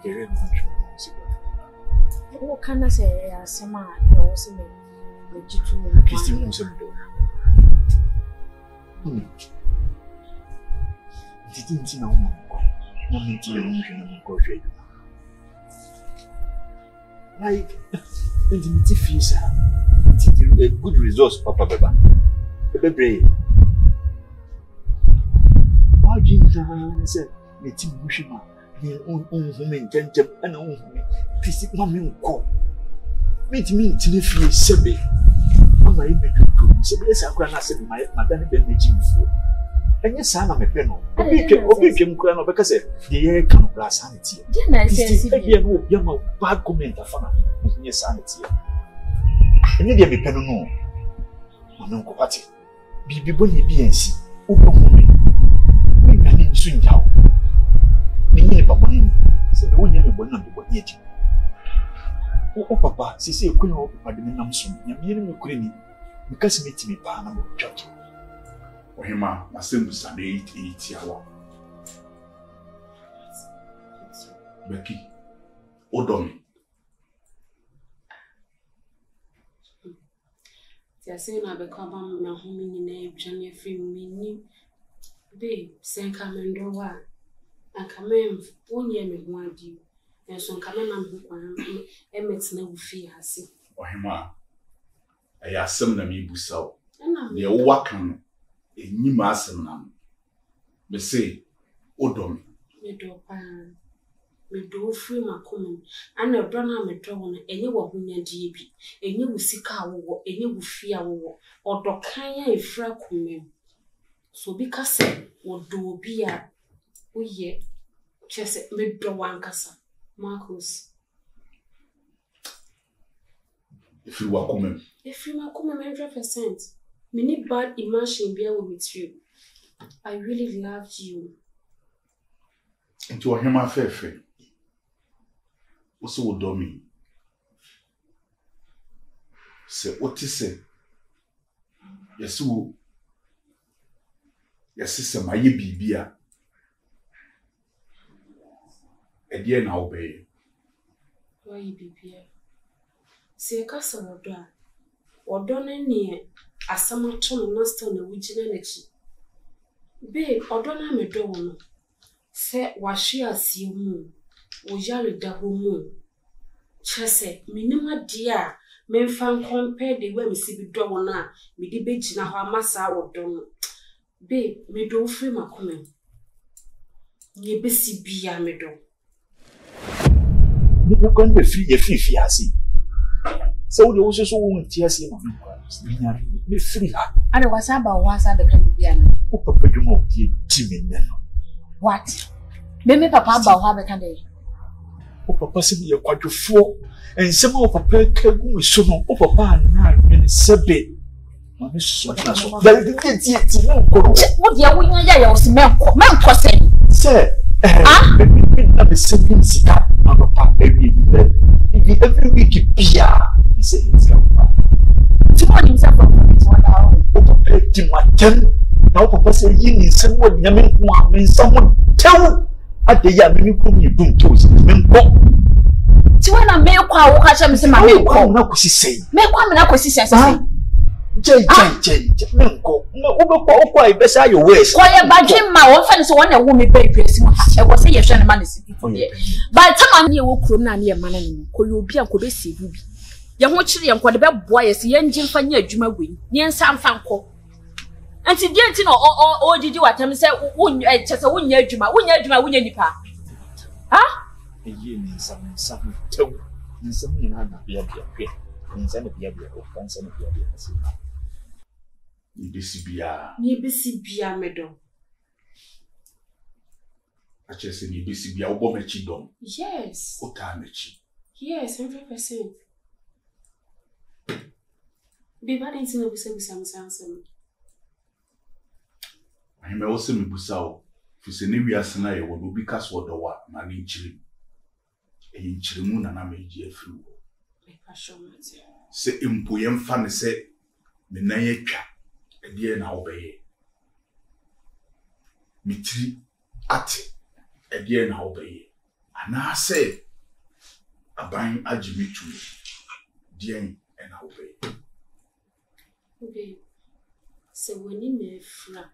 carry much. What can I say? Some also the G2 Christian Museum. Didn't know like intimate fees a good resource, Papa Beba. Bebe. Why do you say, let him wish him? The woman, gentle, and only Christy, mammy, call. Meet me to the free Sebby. On my image, so bless our grandson, my Madame Benjamin before. And yes, I'm a penal. Opium crown because the air can glass sanity. Didn't I say, young bad comment of fun, yes, sanity. And you be penal no. Uncle Patty. Be bonny BNC. Open woman. Make my name soon now. Meaning about money. Said the one you will not be what yet. Oh, Papa, she said, couldn't open my name soon. You're meaning couldn't because meet me, Panama Judge. Ohima, my sims are 8 hours. Becky, Odomi. They are saying I become my home in a Virginia film. Me, babe, send come and do what? And come in 1 year, me want you. And so come in and Emmett's no fear has seen. Ohima, I ask some of me busao. They are walking. Ni masem nam me say Odomi me do pa me do free makomem ana bra na me do no enye wo honya die bi enye wo sika wo enye wo fia wo odokan ya efra komem so bi ka se wo do bi a wo ye chese me do wankasa Marcus if you wakomem 100%. Me need bad imagine be with you. I really loved you. Into a hema fefe. Also Odomi. Say what is say? Yes, sister, my bibia. A dear now obey. Why bibia? Say a castle or don't near. Asama tono nasta na wujina nechi. Babe, odona me do no. Se wahwe asie mu. Wo yare da ho mu. Chese, minima dia memfa compare the way me si bi do no a me di begina ho amasa wo do no. Babe, me do free makomem. Ye besi bia me do. Me no kon be free ye free asi. So the also so won't tear see me free her. And it was about once at the Canadian. Oh, Papa, you know, Jimmy. What? Maybe Papa about how the Canadian. Oh, Papa, said you're quite a fool. And some of Papa came with so no, oh, Papa, and a sebbe. Mammy, so that's what you're winning. I was man, sir. I'm a sending cigar, Papa, baby. Every week, Pia. He said, it's going himself from now, Papa said, you need someone, Yamin, someone tell at the Yamin, you don't choose. So when I make a catch him, my milk, no, she say, make one acquisition. Jay, no, quite better your ways. Why, by Jim, my own friends, one a woman pay pressing. I was a yes, and money for me. By the time you will come near money, could you be a could see you? Young watching and quite a boy as the engine for near Juma win, near San Franco. And to get to know all did you at him say, wouldn't you just a win Juma, win any pa? Ah? A year means some toe, and something in Hannah be a beer, and send a beer or fancy a beer. Ni bisi bia medo. I just say ni bisi bia obomechi dom. Yes. Otamechi. Yes, 100%. Babe, I didn't know we said something. I may also be busao. For Senevia Sanae will be cast what the what, man in Chile. In Chilimun and I made you through. Say impoyem fan say, the Nayacha, a dear now obey. Mitri at a dear now obey. And I say, a buying a Jimmy to Diane and obey. Okay. So when you may fra,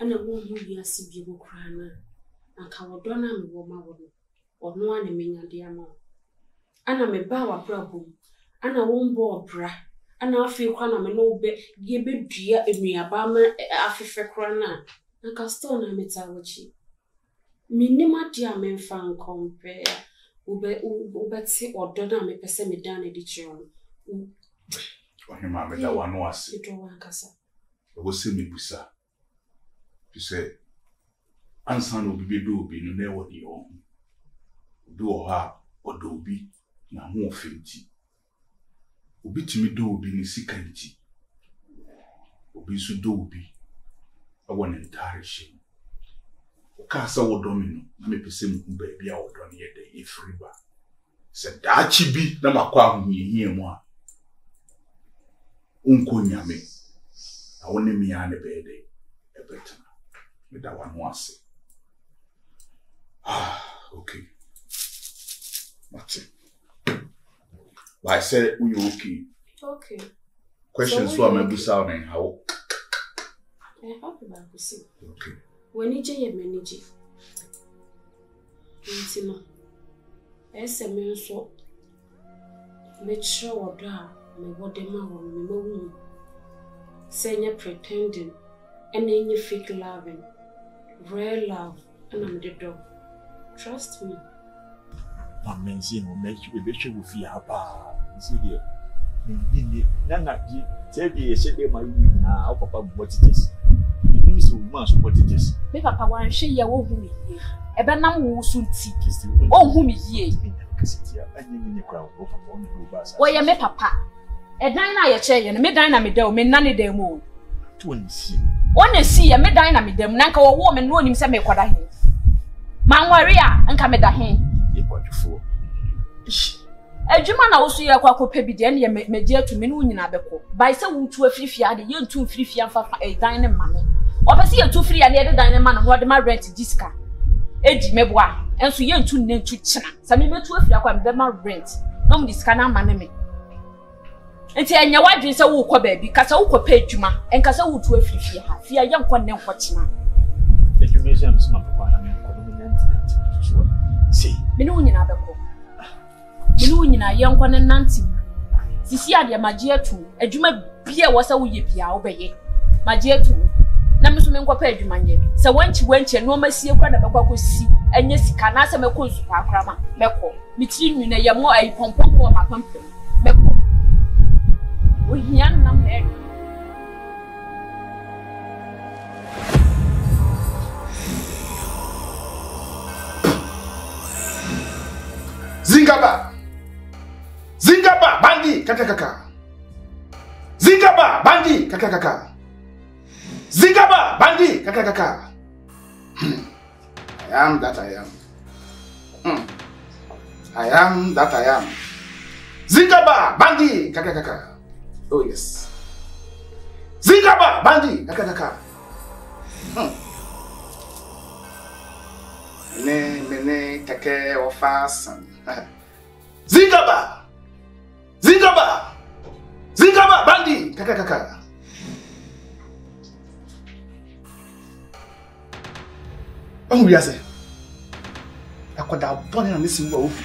and a woman who you are Sibibu Crana, and Cawadonna and woman or no one mean a dear more. And I'm a bow a problem, and I won't bore bra, and I feel when I'm no bit, give it dear in me a bammer after crana, and Castona Metawachi. Minima dear men found compare, Ubetsi or Donna me pesemi down edition. For him, I made that one was it. I was saying, Busa. You say, Ansan will be do be no never the own. Do her or do be na more finty. Ubi to me do be in sikanti. Ubi so do be a one entire shame. Cassa or domino, me person baby out on yet the friba. Said that she be the Macquam here more. Uncle Yame. I only me and a bed a better. With that one once. Okay. That's it. But I said, we okay. Okay. Questions for my Busam how? I hope about to see. Okay. When you jay a manager, Intino, SMN so make sure or down, me what the man will me say you're pretending, and then you fake loving, real love, and I'm the dog. Trust me. My mention will make you a bit of fear. See here. Nana, tell me, said my now, Papa, what it is. You so much what it is. Me papa wan hwe ye wo hu me ye. Ebe nam wo so nti. O hu me ye. Wo ye me papa. Edan na ye che ye, me dan na me da o, me nane da mu. To nsi. Wona si ye me dan na me da mu, na nka wo wo me no onim se me kwada he. Man ware a nka me da he. Ye kwadufo. Adwuma na wo so ye kwa kopa bi de ne ye meje atu me no nyina beko. Bai se wo tu afirifia de ye ntu afirifia mfa edan ne ma no. Obasi ye tu free ya ne de dan ne ma no de ma rent diska. Edi meboa. Enso ye ntu ne ntu kina. Sa me metu afiri akwa me de ma rent. No mu diska na ma ne me. Enti enya wadwen se wo kɔ baabi, kasa wo kɔ pa adwuma. Enkasa wo tu afirifia ha. Fia ye nkɔ ne nkɔ kina. Adwumezi am sima papa na me nkɔ no me nanti sure. See. Me no nyina beko. Me no nyina ye nkɔ ne nanti. Sisi ade magye atu. Adwuma bia wo sa wo ye bia wo bɛyɛ. Magye atu. Na me so me nkɔ pa adwuma nye. Se wanchi no masie kwa na bɛkɔ akɔsi. Enye sika na se mekɔ nsu pa akrama. Mekɔ. Me tiri nwi na ye mo ai pompom ko ma pampem. Mekɔ. O hian nam na. Zingaba! Zingaba! Bandi! Kakakaka! Zingaba! Bandi! Kakakaka! Zingaba! Bandi! Kakakaka! I am that I am. I am that I am. Zingaba! Bandi! Kakakaka! Oh yes. Zingaba! Bandi! Kakakaka! Mene kake ofasan. Zingaba! Zingaba! Zingaba! Bandi! Kakakaka! Oh yes. Akoda bone na nisi wo ofu.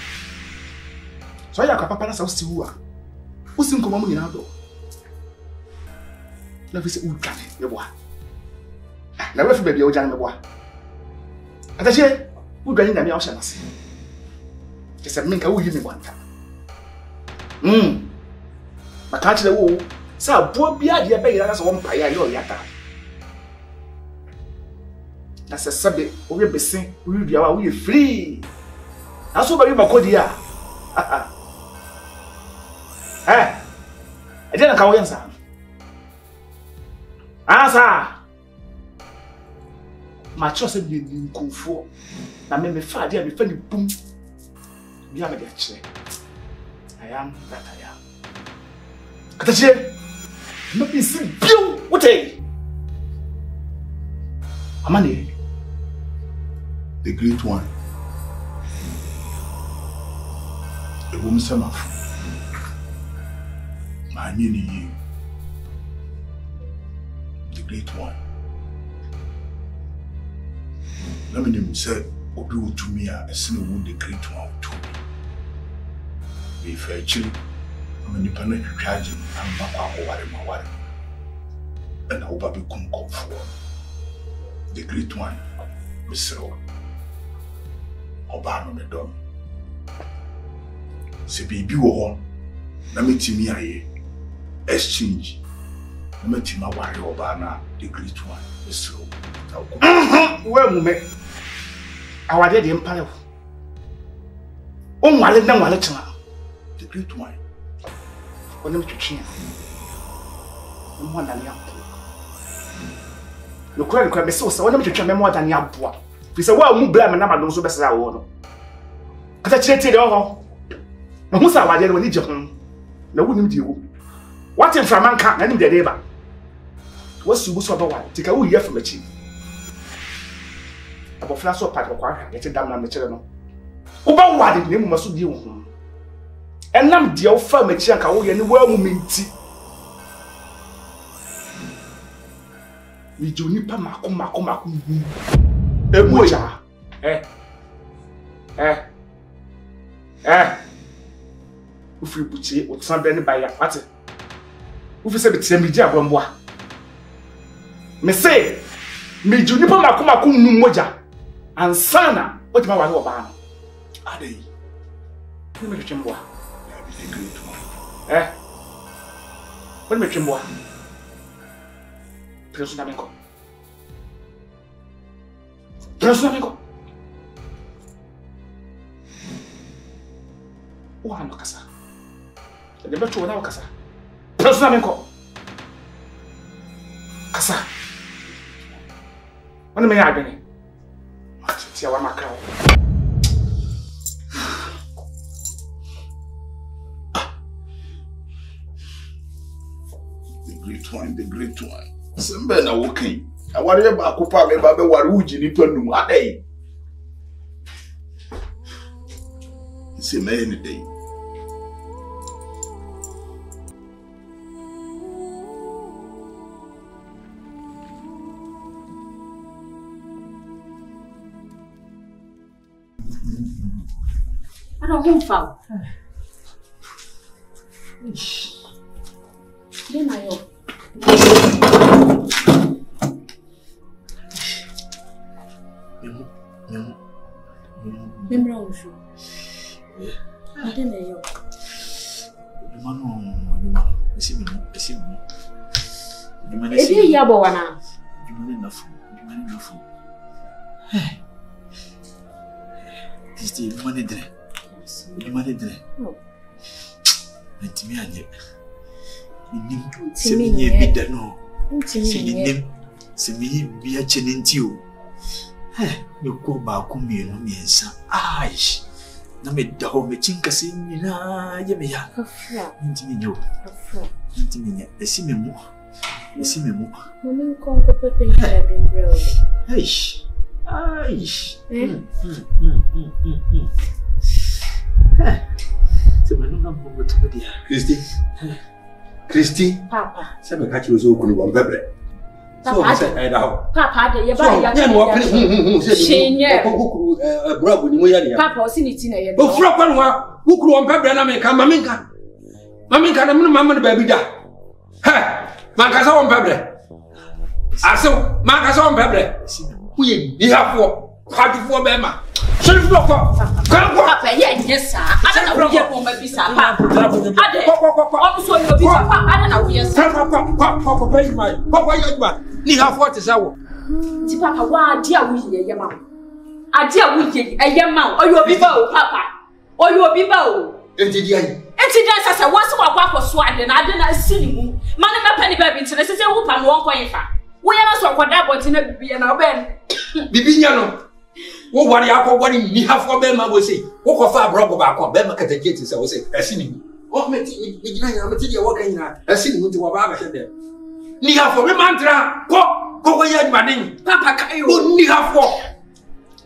So ya ka papa na sa usi wo a. Usi nkoma mu nyina do. Na fi se udwane me boa. Na we fi bia o jan me boa. Atache udwane na me a o hye nase. Kese menka wo yi me bonta. Maka kire wo sa bo bia de be yira na so wo mpa ya yo yata. Na se sabe o we besen o wi bia wa wo ye free. Aso ba bi makodi a. E dey na ka wo yansa. Asa. Ma chose bi ni nkonfo. Na me fa de a me fa ni bum. Bi a me de kire. I am that I am. Katache. No be sin biu. What eh? Amani. The great one. The woman some of my nini, the great one. Let me say, Obi to me a sin the great one to me. If actually, I'm in the panic charge, I'm not my wife. And I hope I become comfort. The great one, Mr. Obama Medon. Se baby wo na metimi aye exchange na metima ware Obama the great one Mr. Well mume awade de empire o nwale na nwale tena the great one onem twetwe mo na ne apo no kura be so onem twetwe memo da ne aboa fi se wa mu bla me na madom so be sra wo no kata chireti de ho na hu sa awade no ni je ho na wunim die wo what in framanka na nim de deba wasi bu so ba wa tika wo ye famachi abofra so pat ko ahwa ye ti dam na me kire no wo ba wade ne mu maso die wo ho enam de wo fa machi anka wo ye ne wa mu menti mi joni pa mako emu ja ufiri butie o tsan be ne ba ya pate ufi se betie mi di abomboa me say mi joni pa mako nu moja ansana o ti ma wa le oba no Adey ni me twemboa the great one when me twemboa Personalmente. Uha no kasa. De beto na kasa. Personalmente. Kasa. Wani me ya adwene. Ati ya wa makra. The great one. Sembe na wokin. Aware ba akopa me ba be ware uji ni tonum adai. Se me any day. I don't want foul. Then I hope. Membra usho. Adene yo. Juma. Esi Edi ya bo wana. Juma nafu. This day Juma dre. No. Ntimi anye. Nim seminye bida no. Ntimi semi bia chenenti o. Me ko ba ku mienu miensa. Aish. Na me da ho me chinka se nyina ye me ya. Afra. Ntimi nyo. Afra. Ntimi nya. Esi me mu. Mami nkonko pepe ya bembre o. Aish. Se manu na mo to be dia. Christy. Papa. Se me ka chiro so okunu bo bebre. So I said Papa de ye ba ya. So no se kokuru brabo ni mo ya ya. Papa o si ni ti na ye. O fura kwa nwa wukuru on bebre na me ka maminka na me mama na ba bi da. Man ka sa on bebre. Aso man ka sa on bebre. Uye ni hafo. Hadufo be ma. Sheriff block. Papa ye nyesa. Ada na wo ye ko ma bi sa papa. Ade. O so yo bi sa papa ada na wo ye sa. Papa pay my. Papa ye ma. Ni hafo te sa wo. Ti papa wa ade a wo ye ma. Ade a wo ye ma. Oyo bi ba o papa. Oyo bi ba o. Enti di ayi. Enti dan sasa wo se wa kwa so ade na sini mu. Ma ne me pa ni ba bi ntene se wo pa no won ko yin fa. Wo ye na so kwada boti na bibi na oben. Bibi nya no. Wo wari akọ ni hafo be ma bo sei. Wo ko fa abrogo ba akọ be ma kataketi se wo sei. Asini mu. O me ti ni gina ya me ti de wo kan ina. Asini mu ti wo ba ba hede. Ni hafo me mantra ko ye admaden. Papa kayo. O ni hafo.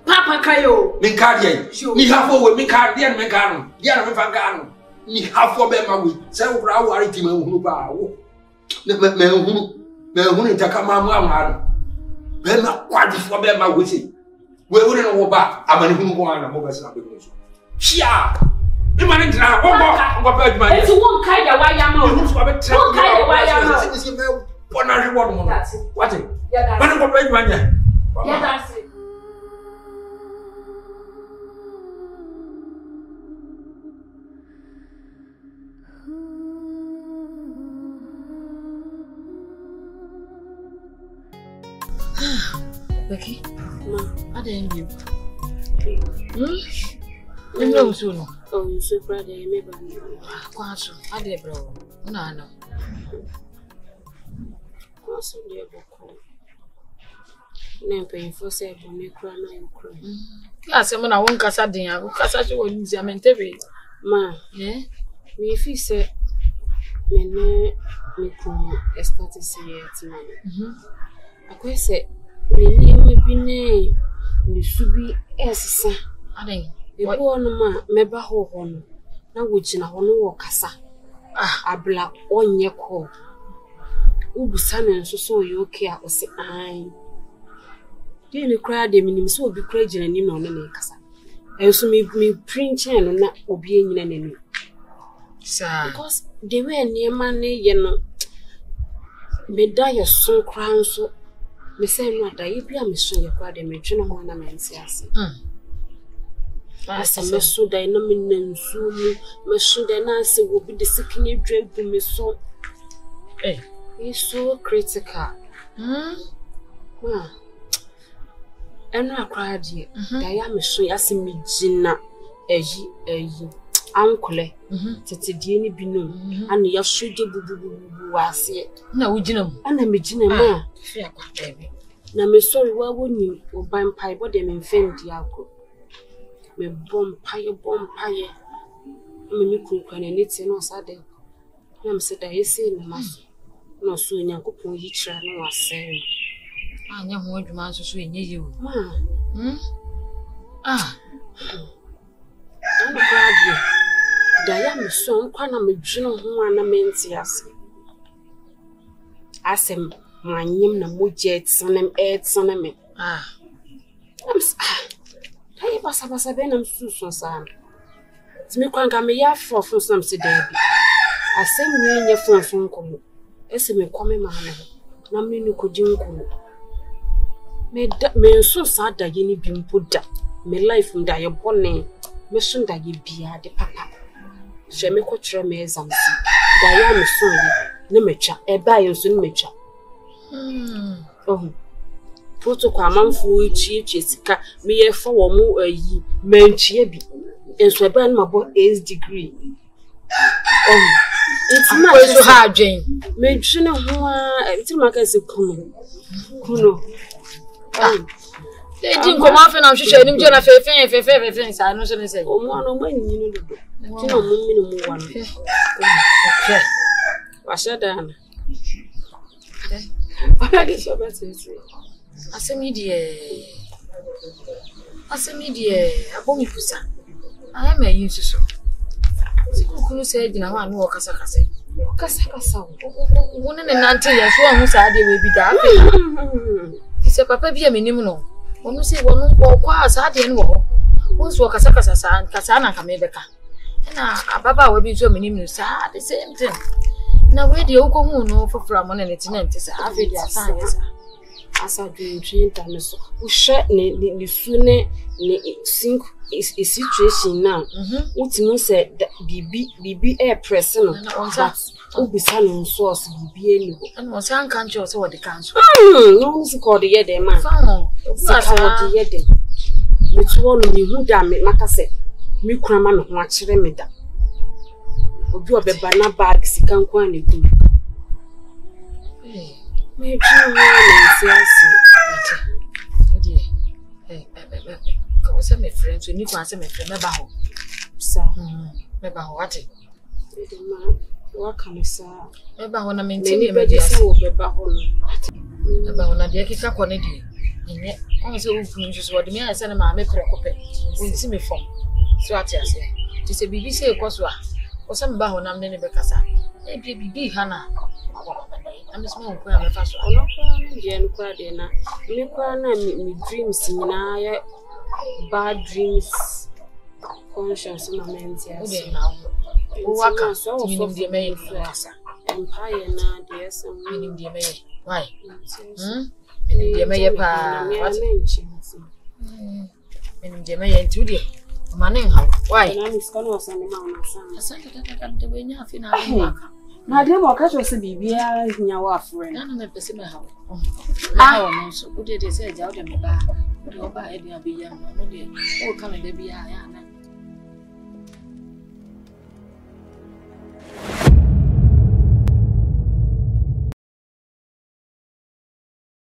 Papa kayo. Me cardian. Me half over me cardian me cano. Diana me fangano. Me half for be my way. Say over our team who bow. Me who take my mamma. Be my quad for be my witty. We wouldn't know about a man who go on a mobile snapping. Chia! The man in town, what about my it's one kind of why I'm out. One kind of why I'm out. What are you want? What? Yeah, that's it. Yeah, that's it. Becky, I didn't you. You know soon. Oh, you so proud of me, but quite I did, bro. No. Also, dear book. Name paying for say, but me cry, no cry. Yes, I'm on one Casadina, Casadio will use your mentary. Ma, yeah? Me if you say, me come start to see it tonight. I quite say, me be nay, you should be as I think. You go on, ma, me baho on. Now, which in a hono casa. A black on your call. Ubusan and so you care or say, I didn't cry the minimum so be crazy and you know, no casa. I also me print and not obeying an enemy. Sir, because they were near money, you know. Me die your son crown so. Me say no that you be a mission you cry the mention of one man says. As a meso dynamic and soon, Meso the nurse will be the sickening dread to me so. Eh, he's so critical. And I cried ye. I am so as me Gina, uncle, Tete Dini Binu, and your sugar boo was it. No, we didn't. And I'm a Gina, baby. Now, me sorry, why wouldn't you or buy pie, but them infant Yago? Me bomb pie. Me cook and it's no Saturday. I'm said I say no mass. No soon, you could put each other no say. I never want to answer so in you. I'm glad you. Diana son, quite a general who are meant yes. I say, my name no more jets on them aids on them. I pass a venom Susan Sam. To me, quite a me for some say, Debbie. I send me your phone call. As me come, man. No, me no could you call. Me so sad that you need being put down. Me life from die upon name. Me soon that you be at the papa. She me coach me as I'm saying. Diana son, no mecha, a buy and soon mecha. Oh. Protocol man for chief Jessica, me a for more ye, men chibi, and Swaban my boy 8th degree. Oh, it's not so hard, Jane. Made Shina who my guys a Kuno. They didn't come off and I'm sure him Jenna fair things. I know so say. Oh, one of my you know, one. Okay. Wash that down. What I get your better. I say media. I bought me pusa. I am a use so. Who said, you know, I know Casa. One and an auntie, as one who said they will be dark. He said, Papa be a minimum. When you say one or quite sad and war. Who's walk as a Casana Camebeka. And Baba will be so minimum sad, the same thing. Now, where the Okohuno for from 1 and 10 is a half a year science. As I dream, Tanaso, who shut the sooner sink is a situation now. What you said that BB air pressing on that will be selling sauce, BB and was unconscious or the council. No, Miss Cordia, the man. The yet. Which one of you who damn it, Macasset, me craman, watch remedy. Or you have a banana bag, Sican Quanity. Me too, dear. Cause I'm a friend, so you need to answer my friend about. Sir, about what? What can I say? About when I maintain a medias about a dear kick on it. ene on se wo funu so wo de me ase na ma me prekope wonti me fom so ati ase ti se bibi se ekoso a o se mba honam ne be kasa e bibi hana I'm just more queer. I'm a fast one. I'm quite dinner. Me dreams in bad dreams. Conscious in my men's yes. Who so meaning the main empire now, dear, some meaning the mayor. Why? Meaning the mayor, what meaning the mayor to the money. Why? I'm going to send him on my son. The way you have in my dear, what catch was a baby in your friend. I don't know if the house. Ah, so good. They said, out of my bar. But your bar, Eddie, be young. Oh, come and be a